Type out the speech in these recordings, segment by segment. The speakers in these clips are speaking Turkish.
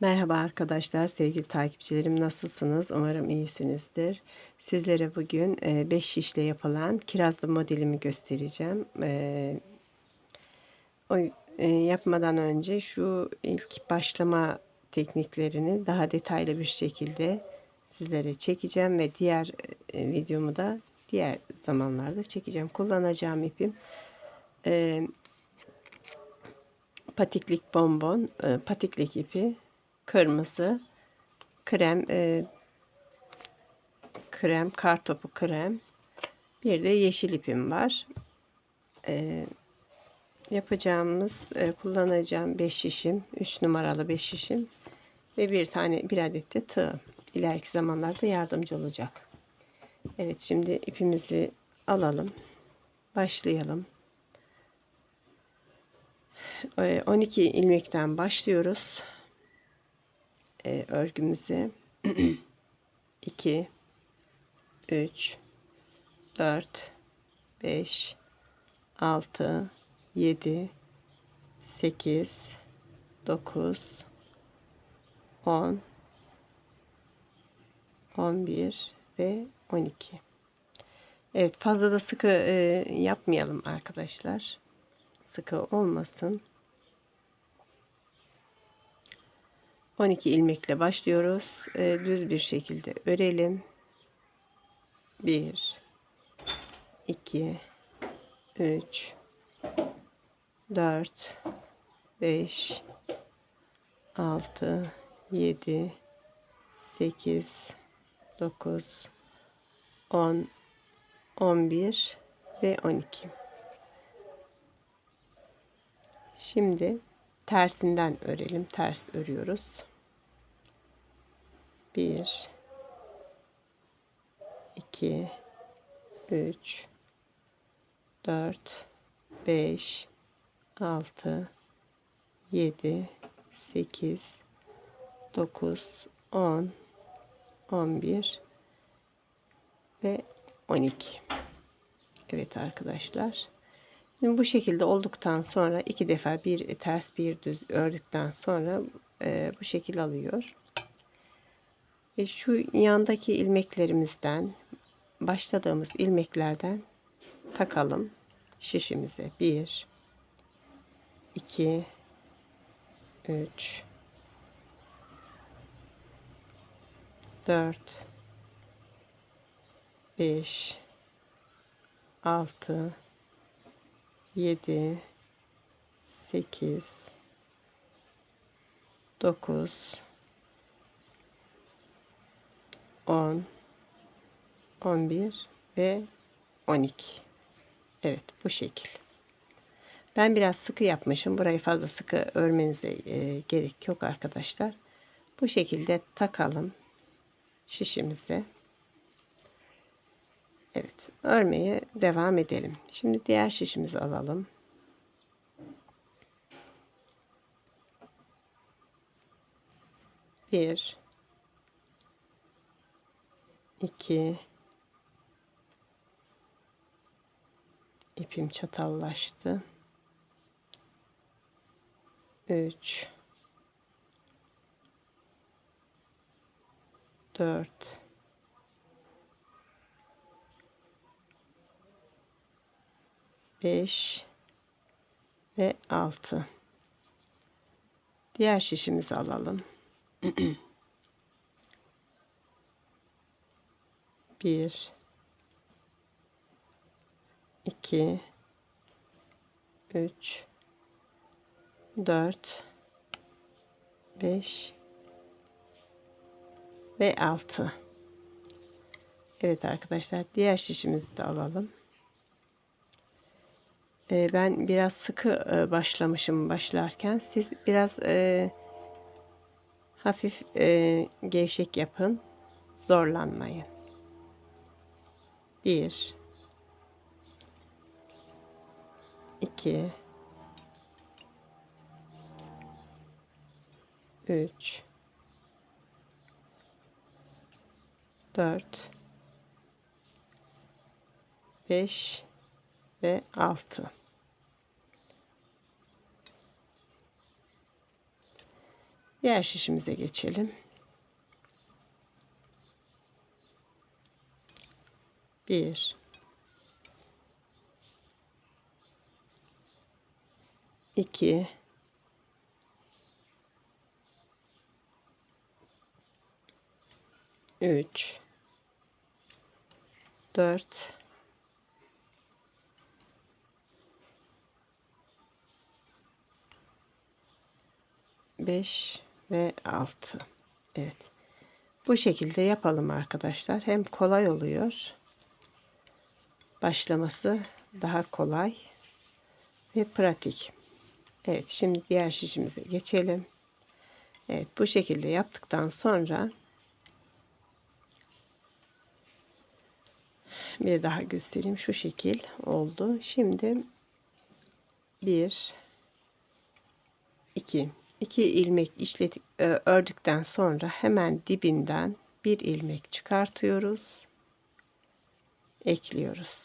Merhaba arkadaşlar, sevgili takipçilerim nasılsınız? Umarım iyisinizdir. Sizlere bugün 5 şişle yapılan kirazlı modelimi göstereceğim. Yapmadan önce şu ilk başlama tekniklerini daha detaylı bir şekilde sizlere çekeceğim ve diğer videomu da diğer zamanlarda çekeceğim. Kullanacağım ipim patiklik bonbon, patiklik ipi, kırmızı, krem, kartopu krem, bir de yeşil ipim var. Yapacağımız, kullanacağım 5 şişim, 3 numaralı 5 şişim ve bir adet de tığ. İleriki zamanlarda yardımcı olacak. Evet, şimdi ipimizi alalım. Başlayalım. 12 ilmekten başlıyoruz. Örgümüze 2, 3, 4, 5, 6, 7, 8, 9, 10, 11 ve 12. Evet, fazla da sıkı yapmayalım arkadaşlar. Sıkı olmasın. 12 ilmekle başlıyoruz. Düz bir şekilde örelim. 1, 2, 3, 4, 5, 6, 7, 8, 9, 10, 11 ve 12. Şimdi tersinden örelim. Ters örüyoruz. 1, 2, 3, 4, 5, 6, 7, 8, 9, 10, 11 ve 12. Evet arkadaşlar. Şimdi bu şekilde olduktan sonra iki defa bir ters bir düz ördükten sonra bu şekil alıyor. Ve şu yandaki ilmeklerimizden başladığımız ilmeklerden takalım şişimize. 1, 2, 3, 4, 5, 6, 7, 8, 9, 10, 11 ve 12. Evet, bu şekil. Ben biraz sıkı yapmışım. Burayı fazla sıkı örmenize gerek yok arkadaşlar. Bu şekilde takalım şişimize. Evet, örmeye devam edelim. Şimdi diğer şişimizi alalım. 1, 2, ipim çatallaştı. 3, 4, 5 ve 6. Diğer şişimizi alalım. 1, 2, 3, 4, 5 ve 6. Evet arkadaşlar, diğer şişimizi de alalım. Ben biraz sıkı başlamışım başlarken. Siz biraz hafif gevşek yapın. Zorlanmayın. 1, 2, 3, 4, 5 ve 6. Diğer şişimize geçelim. 1 2 3 4 5 ve 6. Evet. Bu şekilde yapalım arkadaşlar. Hem kolay oluyor. Başlaması daha kolay ve pratik. Evet, şimdi diğer şişimize geçelim. Evet, bu şekilde yaptıktan sonra bir daha göstereyim. Şu şekil oldu. Şimdi 1 2 ilmek ördükten sonra hemen dibinden bir ilmek çıkartıyoruz. Ekliyoruz.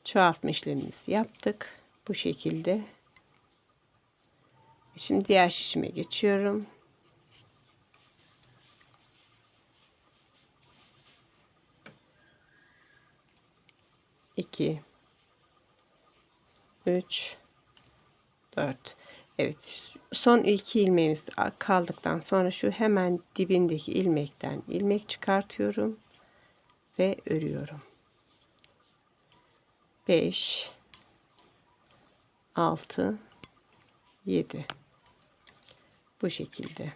Çoğaltma işlemimizi yaptık. Bu şekilde. Şimdi diğer şişime geçiyorum. 2 3 4. Evet, son 2 ilmeğimiz kaldıktan sonra şu hemen dibindeki ilmekten ilmek çıkartıyorum ve örüyorum. 5 6 7. Bu şekilde.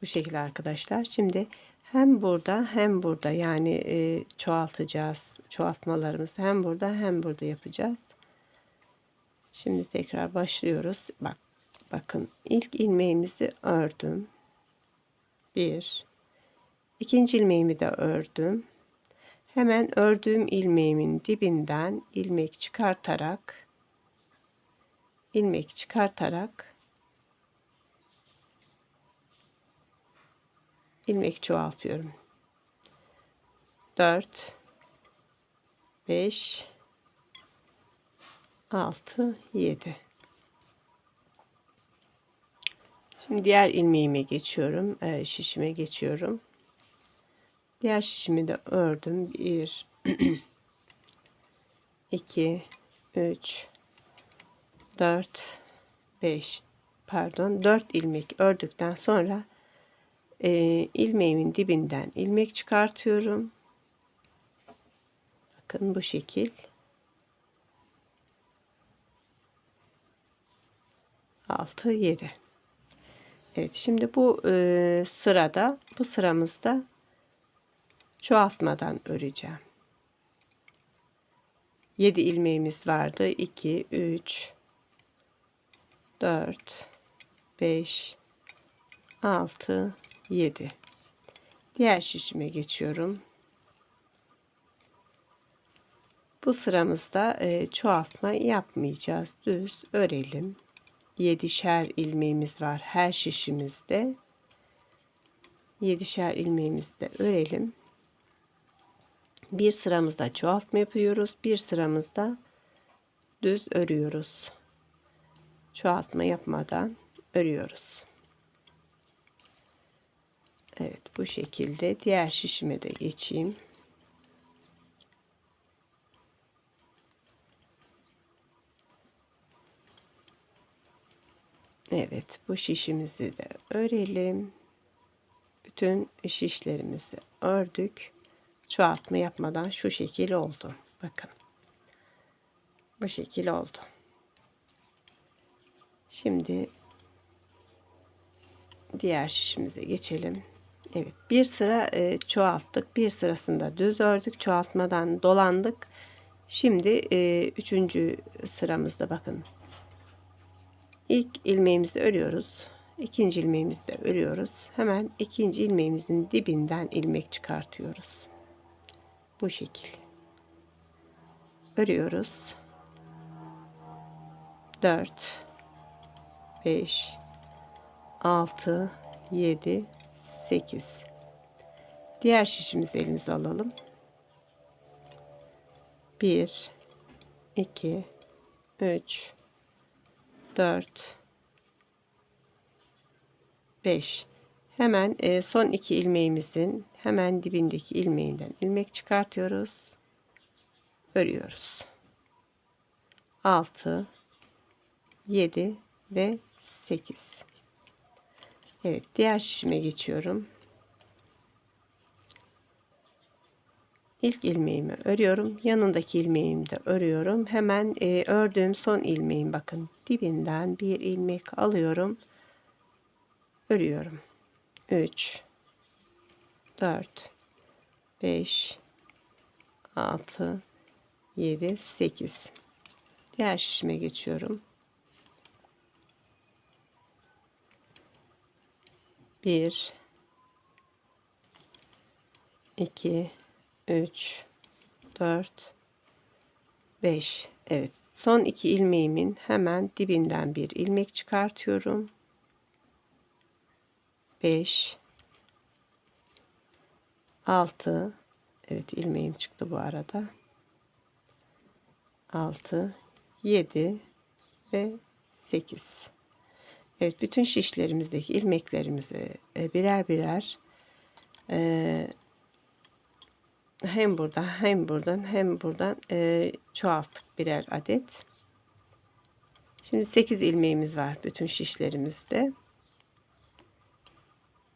Bu şekilde arkadaşlar. Şimdi hem burada hem burada, yani çoğaltacağız. Çoğaltmalarımızı hem burada hem burada yapacağız. Şimdi tekrar başlıyoruz. Bakın ilk ilmeğimizi ördüm. 1. İkinci ilmeğimi de ördüm. Hemen ördüğüm ilmeğimin dibinden ilmek çıkartarak ilmek çoğaltıyorum. 4 5 6 7. Şimdi diğer ilmeğime geçiyorum. Şişime geçiyorum. Diğer şişimi de ördüm. 1 2 3 4 5 4 ilmek ördükten sonra ilmeğimin dibinden ilmek çıkartıyorum. Bakın bu şekil. 6 7. Evet, şimdi bu sıramızda çoğaltmadan öreceğim. 7 ilmeğimiz vardı. 2 3 4 5 6 7. Diğer şişime geçiyorum. Bu sıramızda çoğaltma yapmayacağız. Düz örelim. 7'şer ilmeğimiz var her şişimizde. 7'şer ilmeğimizde örelim. Bir sıramızda çoğaltma yapıyoruz. Bir sıramızda düz örüyoruz. Çoğaltma yapmadan örüyoruz. Evet, bu şekilde. Diğer şişime de geçeyim. Evet, bu şişimizi de örelim. Bütün şişlerimizi ördük. Çoğaltma yapmadan şu şekil oldu. Bakın. Bu şekil oldu. Şimdi diğer şişimize geçelim. Evet, bir sıra çoğalttık. Bir sırasında düz ördük. Çoğaltmadan dolandık. Şimdi 3. sıramızda bakın. İlk ilmeğimizi örüyoruz. İkinci ilmeğimizi de örüyoruz. Hemen ikinci ilmeğimizin dibinden ilmek çıkartıyoruz. Bu şekil. Örüyoruz. 4 5 6 7 8. Diğer şişimizi elimize alalım. 1 2, 3, 4, 5. Hemen son 2 ilmeğimizin hemen dibindeki ilmeğinden ilmek çıkartıyoruz. Örüyoruz. 6, 7 ve 8. Evet, diğer şişime geçiyorum. İlk ilmeğimi örüyorum. Yanındaki ilmeğimi de örüyorum. Hemen ördüğüm son ilmeğin bakın dibinden bir ilmek alıyorum. Örüyorum. 3, 4, 5, 6, 7, 8. Diğer şişime geçiyorum. 1, 2, 3, 4, 5. Evet. Son 2 ilmeğimin hemen dibinden bir ilmek çıkartıyorum. 5, 6. Evet, ilmeğim çıktı bu arada. 6, 7 ve 8. Evet, bütün şişlerimizdeki ilmeklerimizi birer birer hem buradan hem buradan hem buradan çoğalttık birer adet. Şimdi 8 ilmeğimiz var bütün şişlerimizde.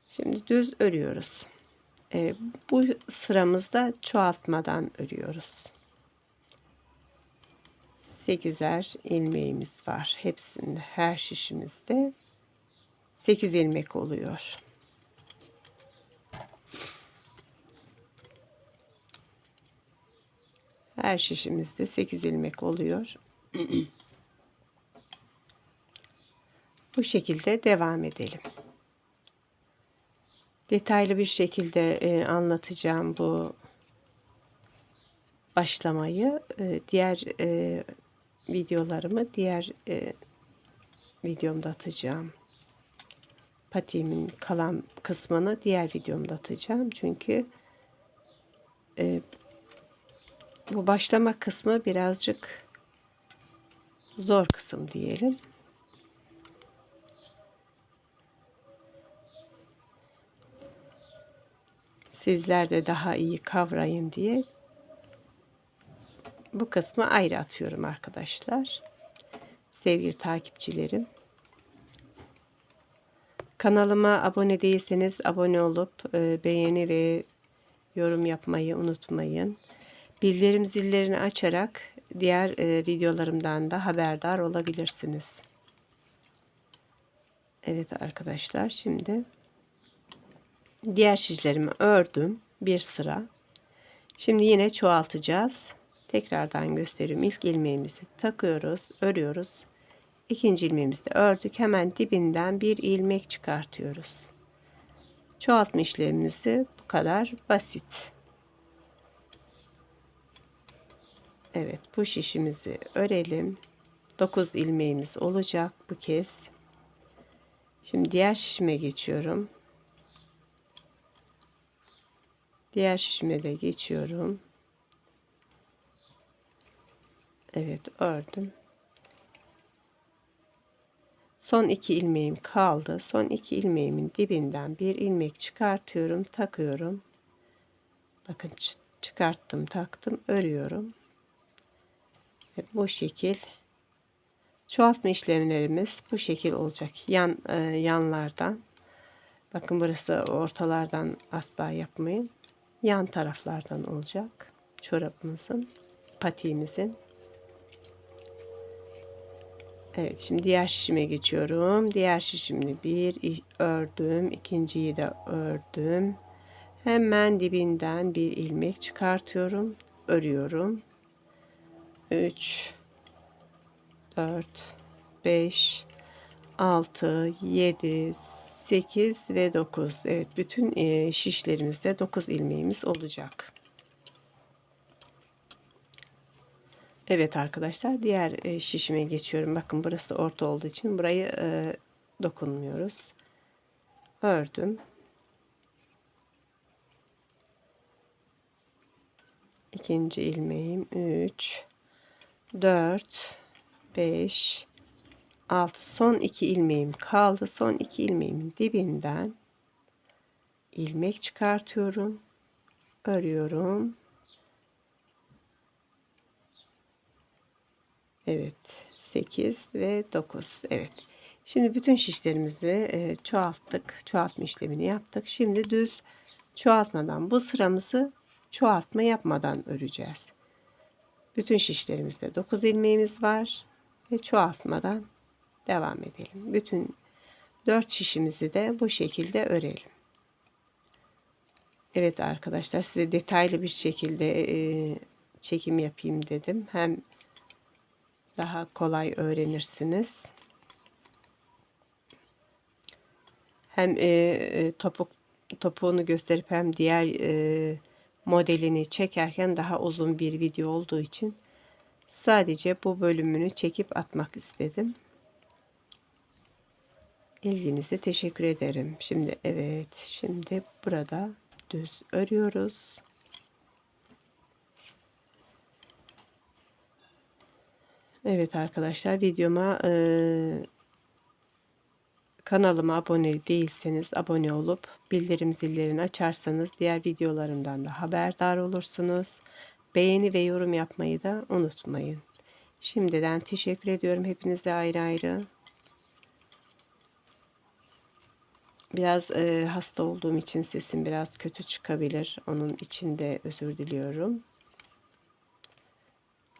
Şimdi düz örüyoruz. Bu sıramızda çoğaltmadan örüyoruz. 8'er ilmeğimiz var. Hepsinde, her şişimizde 8 ilmek oluyor. Her şişimizde 8 ilmek oluyor. Bu şekilde devam edelim. Detaylı bir şekilde anlatacağım bu başlamayı. Diğer videolarımı diğer videomda atacağım. Patiğimin kalan kısmını diğer videomda atacağım. Çünkü bu başlama kısmı birazcık zor kısım diyelim. Sizler de daha iyi kavrayın diye bu kısmı ayrı atıyorum arkadaşlar. Sevgili takipçilerim. Kanalıma abone değilseniz abone olup beğeni ve yorum yapmayı unutmayın. Bildirim zillerini açarak diğer videolarımdan da haberdar olabilirsiniz. Evet arkadaşlar, şimdi diğer şişlerimi ördüm bir sıra. Şimdi yine çoğaltacağız. Tekrardan göstereyim. İlk ilmeğimizi takıyoruz, örüyoruz. İkinci ilmeğimizi de ördük. Hemen dibinden bir ilmek çıkartıyoruz. Çoğaltma işlemimizi bu kadar basit. Evet, bu şişimizi örelim. 9 ilmeğimiz olacak bu kez. Şimdi diğer şişime geçiyorum. Diğer şişime de geçiyorum. Evet, ördüm. Son 2 ilmeğim kaldı. Son 2 ilmeğimin dibinden bir ilmek çıkartıyorum, takıyorum. Bakın çıkarttım, taktım, örüyorum. Evet, bu şekil çoğaltma işlemlerimiz bu şekil olacak. Yanlardan. Bakın burası ortalardan asla yapmayın. Yan taraflardan olacak. Çorabımızın, patiğimizin. Evet, şimdi diğer şişime geçiyorum. Diğer şişimini bir ördüm. İkinciyi de ördüm. Hemen dibinden bir ilmek çıkartıyorum. Örüyorum. 3, 4, 5, 6, 7, 8 ve 9. Evet, bütün şişlerimizde 9 ilmeğimiz olacak. Evet arkadaşlar, diğer şişime geçiyorum. Bakın burası orta olduğu için burayı dokunmuyoruz. Ördüm. İkinci ilmeğim 3, 4, 5, 6. Son 2 ilmeğim kaldı. Son 2 ilmeğimin dibinden ilmek çıkartıyorum. Örüyorum. Evet. 8 ve 9. Evet. Şimdi bütün şişlerimizi çoğalttık. Çoğaltma işlemini yaptık. Şimdi düz çoğaltmadan bu sıramızı çoğaltma yapmadan öreceğiz. Bütün şişlerimizde 9 ilmeğimiz var ve çoğaltmadan devam edelim. Bütün 4 şişimizi de bu şekilde örelim. Evet arkadaşlar, size detaylı bir şekilde çekim yapayım dedim. Hem daha kolay öğrenirsiniz. Hem topuğunu gösterip hem diğer modelini çekerken daha uzun bir video olduğu için sadece bu bölümünü çekip atmak istedim. İlginize teşekkür ederim. Şimdi evet, şimdi burada düz örüyoruz. Evet arkadaşlar, videoma kanalıma abone değilseniz abone olup bildirim zillerini açarsanız diğer videolarımdan da haberdar olursunuz. Beğeni ve yorum yapmayı da unutmayın. Şimdiden teşekkür ediyorum hepinize ayrı ayrı. Biraz hasta olduğum için sesim biraz kötü çıkabilir. Onun için de özür diliyorum.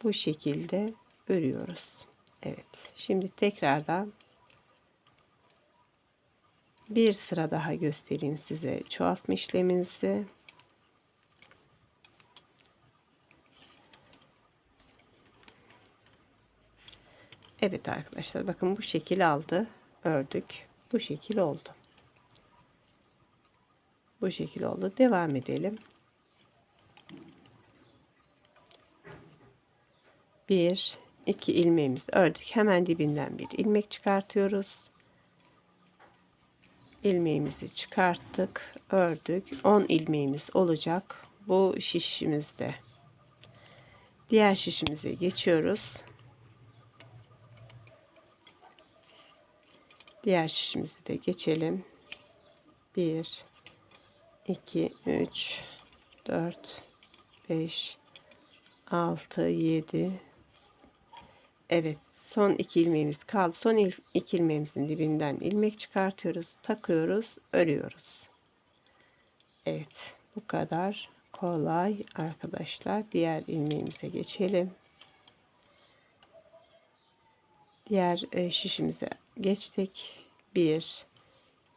Bu şekilde örüyoruz. Evet. Şimdi tekrardan bir sıra daha göstereyim size çoğaltma işlemimizi. Evet arkadaşlar, bakın bu şekil aldı. Ördük. Bu şekil oldu. Bu şekil oldu. Devam edelim. 1, 2 ilmeğimizi ördük. Hemen dibinden bir ilmek çıkartıyoruz. İlmeğimizi çıkarttık, ördük. 10 ilmeğimiz olacak bu şişimizde. Diğer şişimize geçiyoruz. Diğer şişimizi de geçelim. 1, 2, 3, 4, 5, 6, 7. Evet, son 2 ilmeğimiz kaldı. Son 2 ilmeğimizin dibinden ilmek çıkartıyoruz, takıyoruz, örüyoruz. Evet, bu kadar kolay arkadaşlar. Diğer ilmeğimize geçelim. Diğer şişimize geçtik. 1,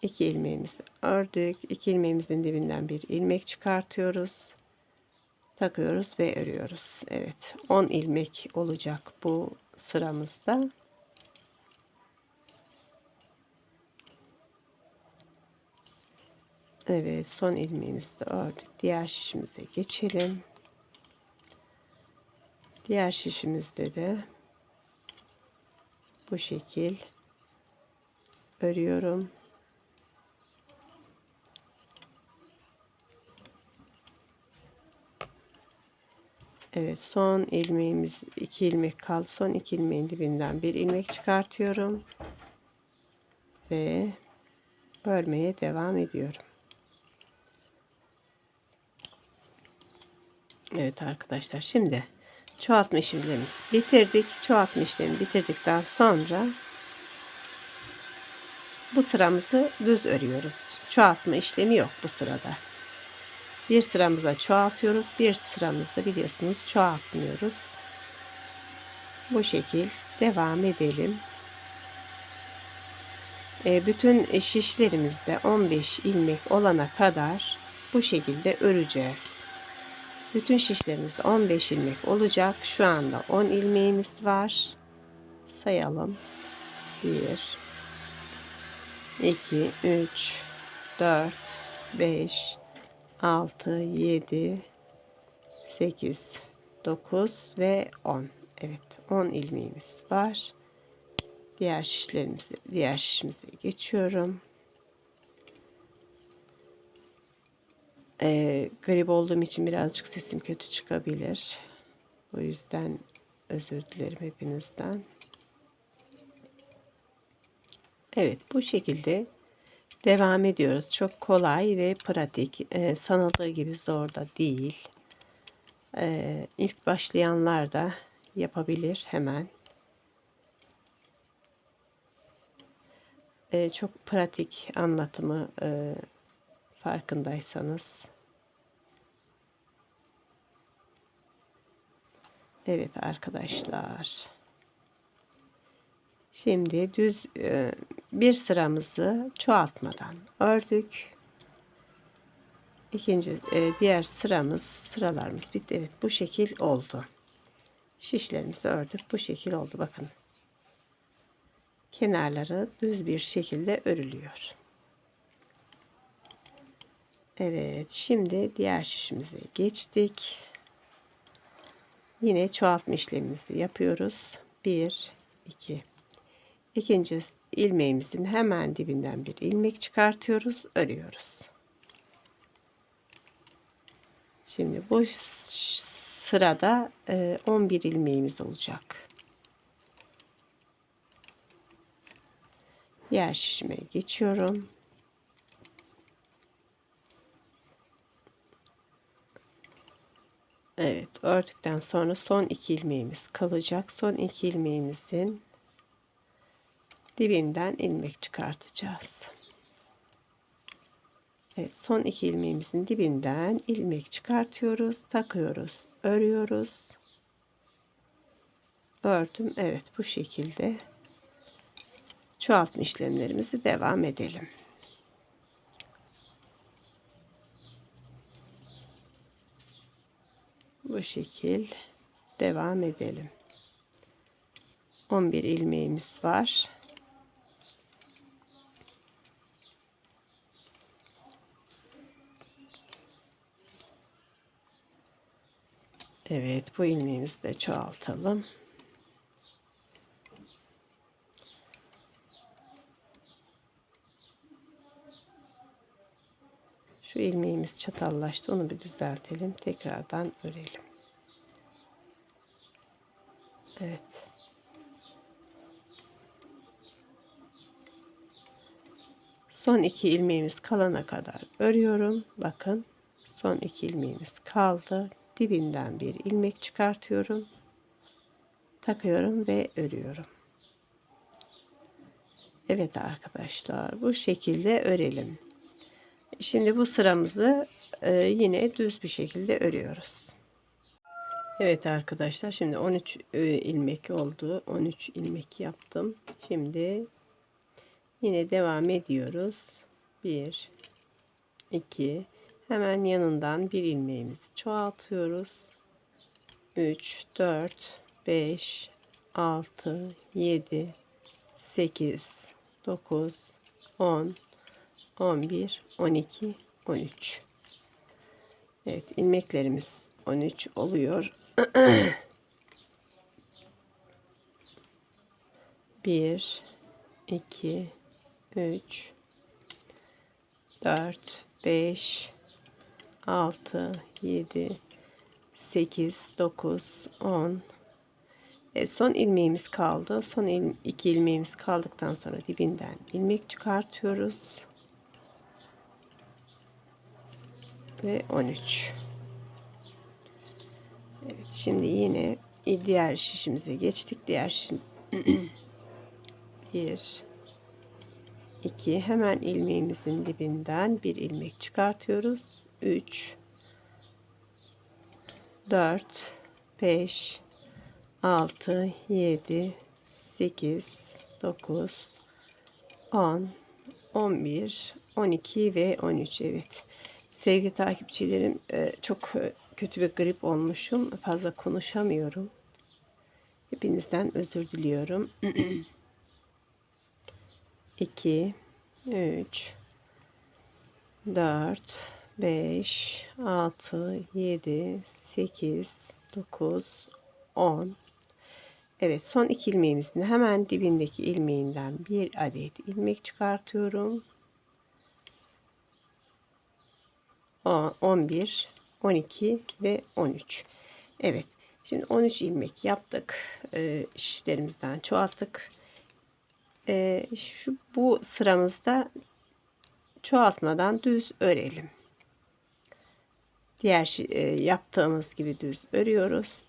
2 ilmeğimizi ördük. 2 ilmeğimizin dibinden bir ilmek çıkartıyoruz. Takıyoruz ve örüyoruz. Evet, 10 ilmek olacak bu sıramızda. Evet, son ilmeğimizi de ördük. Diğer şişimize geçelim. Diğer şişimizde de bu şekil örüyorum. Evet, son ilmeğimiz 2 ilmek kaldı. Son 2 ilmeğin dibinden bir ilmek çıkartıyorum ve örmeye devam ediyorum. Evet arkadaşlar, şimdi çoğaltma işlemimizi bitirdik. Çoğaltma işlemini bitirdikten sonra bu sıramızı düz örüyoruz. Çoğaltma işlemi yok bu sırada. Bir sıramıza çoğaltıyoruz, bir sıramızda biliyorsunuz çoğaltmıyoruz. Bu şekil devam edelim. Bütün şişlerimizde 15 ilmek olana kadar bu şekilde öreceğiz. Bütün şişlerimizde 15 ilmek olacak. Şu anda 10 ilmeğimiz var. Sayalım. 1, 2, 3, 4, 5, 6, 7, 8, 9 ve 10. Evet, 10 ilmeğimiz var. Diğer şişimize geçiyorum. Grip olduğum için birazcık sesim kötü çıkabilir. O yüzden özür dilerim hepinizden. Evet, bu şekilde devam ediyoruz. Çok kolay ve pratik. Sanıldığı gibi zor da değil. İlk başlayanlar da yapabilir hemen. Çok pratik anlatımı, farkındaysanız. Evet arkadaşlar. Şimdi düz bir sıramızı çoğaltmadan ördük. İkinci diğer sıralarımız bitti. Evet, bu şekil oldu. Şişlerimizi ördük. Bu şekil oldu. Bakın. Kenarları düz bir şekilde örülüyor. Evet, şimdi diğer şişimize geçtik. Yine çoğaltma işlemimizi yapıyoruz. 1 2. İkinci ilmeğimizin hemen dibinden bir ilmek çıkartıyoruz, örüyoruz. Şimdi bu sırada 11 ilmeğimiz olacak. Diğer şişime geçiyorum. Evet, ördükten sonra son 2 ilmeğimiz kalacak. Son 2 ilmeğimizin dibinden ilmek çıkartacağız. Evet, son 2 ilmeğimizin dibinden ilmek çıkartıyoruz, takıyoruz, örüyoruz. Ördüm. Evet, bu şekilde çoğaltma işlemlerimizi devam edelim. Bu şekil devam edelim. 11 ilmeğimiz var. Evet, bu ilmeğimizi de çoğaltalım. Şu ilmeğimiz çatallaştı. Onu bir düzeltelim. Tekrardan örelim. Evet. Son 2 ilmeğimiz kalana kadar örüyorum. Bakın, son 2 ilmeğimiz kaldı. Dibinden bir ilmek çıkartıyorum. Takıyorum ve örüyorum. Evet arkadaşlar, bu şekilde örelim. Şimdi bu sıramızı yine düz bir şekilde örüyoruz. Evet arkadaşlar, şimdi 13 ilmek oldu. 13 ilmek yaptım. Şimdi yine devam ediyoruz. 1 2, hemen yanından bir ilmeğimizi çoğaltıyoruz. 3 4 5 6 7 8 9 10 11 12 13. Evet, ilmeklerimiz 13 oluyor. 1 2 3 4 5 6 7 8 9 10. Evet, son ilmeğimiz kaldı. Son 2 ilmeğimiz kaldıktan sonra dibinden ilmek çıkartıyoruz. Ve 13. Evet, şimdi yine diğer şişimize geçtik. Diğer şişimiz 1 2, hemen ilmeğimizin dibinden bir ilmek çıkartıyoruz. 3 4 5 6 7 8 9 10 11 12 ve 13. Evet sevgili takipçilerim, çok kötü bir grip olmuşum, fazla konuşamıyorum, hepinizden özür diliyorum. 2 3 4 5 6 7 8 9 10. Evet, son 2 ilmeğimizin hemen dibindeki ilmeğinden bir adet ilmek çıkartıyorum. 11 12 ve 13. Evet, Şimdi 13 ilmek yaptık. Şişlerimizden çoğalttık. Bu sıramızda çoğaltmadan düz örelim. Diğer yaptığımız gibi düz örüyoruz.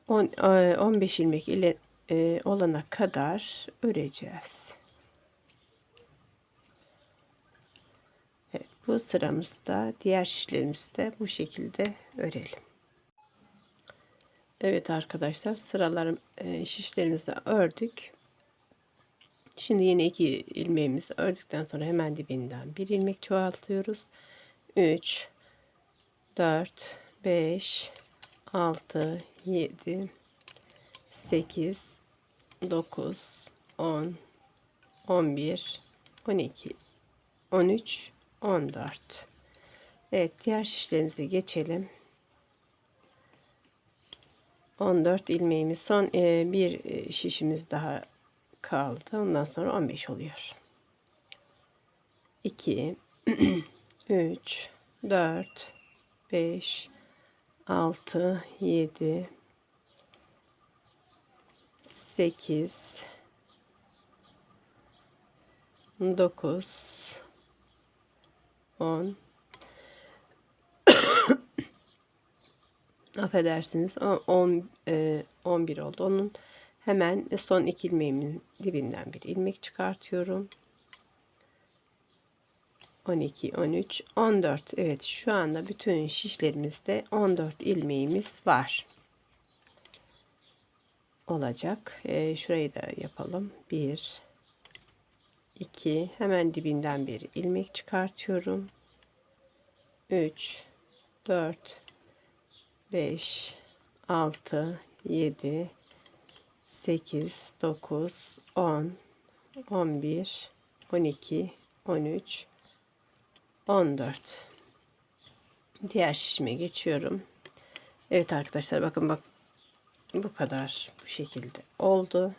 15 ilmek ile olana kadar öreceğiz. Evet, bu sıramızda diğer şişlerimizde bu şekilde örelim. Evet arkadaşlar, sıralarım şişlerimizi ördük. Şimdi yine 2 ilmeğimizi ördükten sonra hemen dibinden bir ilmek çoğaltıyoruz. 3 4 5 6 7 8 9 10 11 12 13 14. Evet, diğer şişlerimize geçelim. 14 ilmeğimiz, son bir şişimiz daha kaldı. Ondan sonra 15 oluyor. 2 3 4 5 6 7 8 9 10 affedersiniz, 11 oldu. Onun hemen son 2 ilmeğimin dibinden bir ilmek çıkartıyorum. 12 13 14. Evet, şu anda bütün şişlerimizde 14 ilmeğimiz var olacak. Şurayı da yapalım. 1 2, hemen dibinden bir ilmek çıkartıyorum. 3 4 5 6 7 8 9 10 11 12 13 14. Diğer şişime geçiyorum. Evet arkadaşlar, bakın bak, bu kadar, bu şekilde oldu.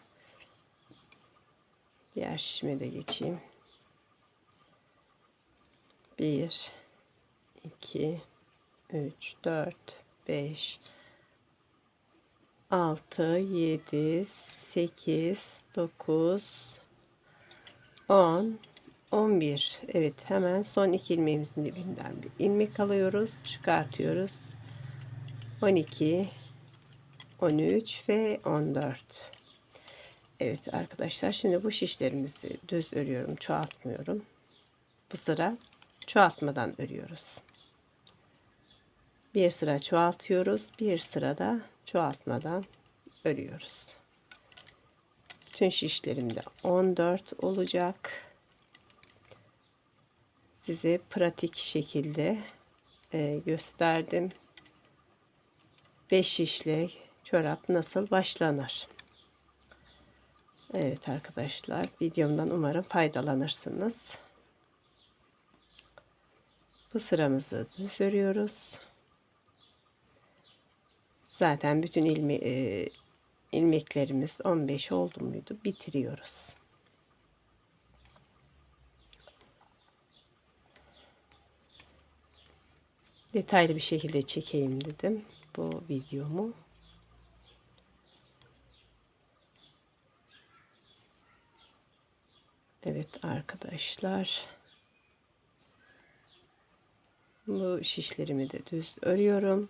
Diğer şişime de geçeyim. 1 2 3 4 5 6 7 8 9 10 11. Evet, hemen son 2 ilmeğimizin dibinden bir ilmek alıyoruz, çıkartıyoruz. 12 13 ve 14. Evet arkadaşlar, şimdi bu şişlerimizi düz örüyorum, çoğaltmıyorum. Bu sıra çoğaltmadan örüyoruz. Bir sıra çoğaltıyoruz, bir sırada çoğaltmadan örüyoruz. Bütün şişlerimde 14 olacak. Size pratik şekilde gösterdim. 5 şişle çorap nasıl başlanır? Evet arkadaşlar, videomdan umarım faydalanırsınız. Bu sıramızı düz örüyoruz. Zaten bütün ilmeklerimiz 15 oldu muydu bitiriyoruz. Detaylı bir şekilde çekeyim dedim bu videomu. Evet arkadaşlar, bu şişlerimi de düz örüyorum.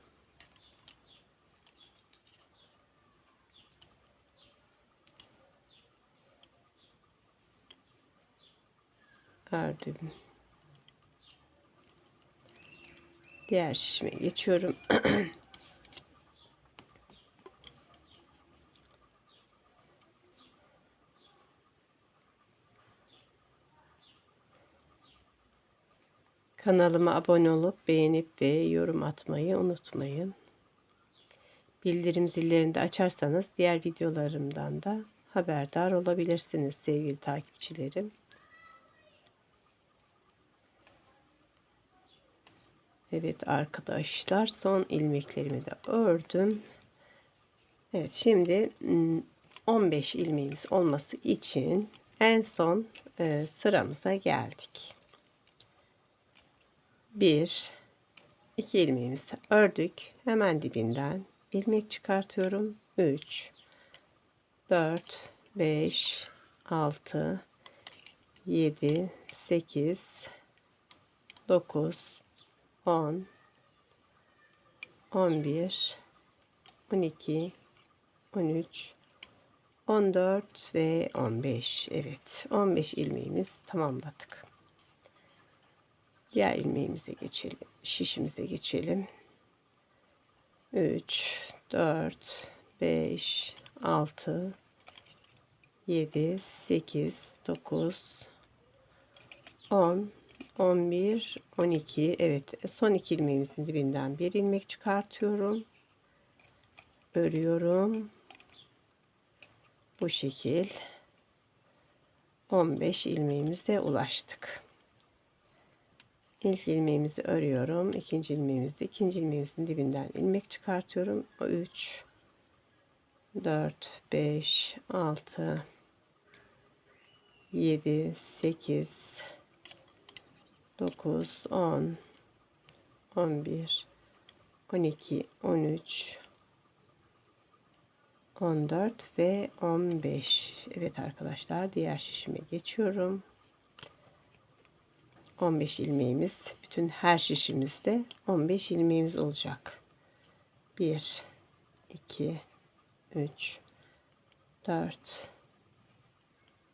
Ördüm. Diğer şişime geçiyorum. Kanalıma abone olup beğenip ve yorum atmayı unutmayın. Bildirim zillerini de açarsanız diğer videolarımdan da haberdar olabilirsiniz sevgili takipçilerim. Evet arkadaşlar, son ilmeklerimi de ördüm. Evet, şimdi 15 ilmeğimiz olması için en son sıramıza geldik. 1 2 ilmeğimizi ördük. Hemen dibinden ilmek çıkartıyorum. 3 4 5 6 7 8 9 10 11 12 13 14 ve 15. Evet, 15 ilmeğimiz tamamladık. Diğer ilmeğimize geçelim. Şişimize geçelim. 3 4 5 6 7 8 9 10 11 12. Evet, son 2 ilmeğimizin dibinden bir ilmek çıkartıyorum. Örüyorum. Bu şekil 15 ilmeğimize ulaştık. İlk ilmeğimizi örüyorum. İkinci ilmeğimizin dibinden ilmek çıkartıyorum. 3 4 5 6 7 8 9 10 11 12 13 14 ve 15. Evet arkadaşlar, diğer şişime geçiyorum. 15 ilmeğimiz, bütün her şişimizde 15 ilmeğimiz olacak. 1 2 3 4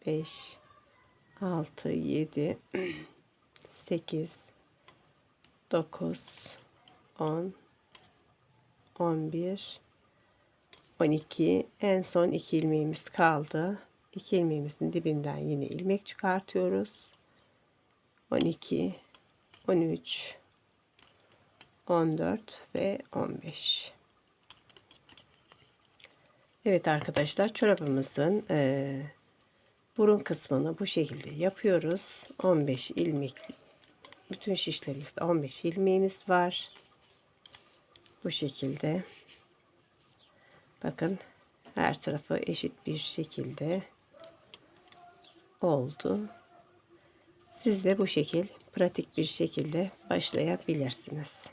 5 6 7 8 9 10 11 12. En son 2 ilmeğimiz kaldı. 2 ilmeğimizin dibinden yine ilmek çıkartıyoruz. 12 13 14 ve 15. Evet arkadaşlar, çorabımızın burun kısmını bu şekilde yapıyoruz. 15 ilmek, bütün şişlerimizde 15 ilmeğimiz var. Bu şekilde. Bakın, her tarafı eşit bir şekilde oldu. Siz de bu şekil pratik bir şekilde başlayabilirsiniz.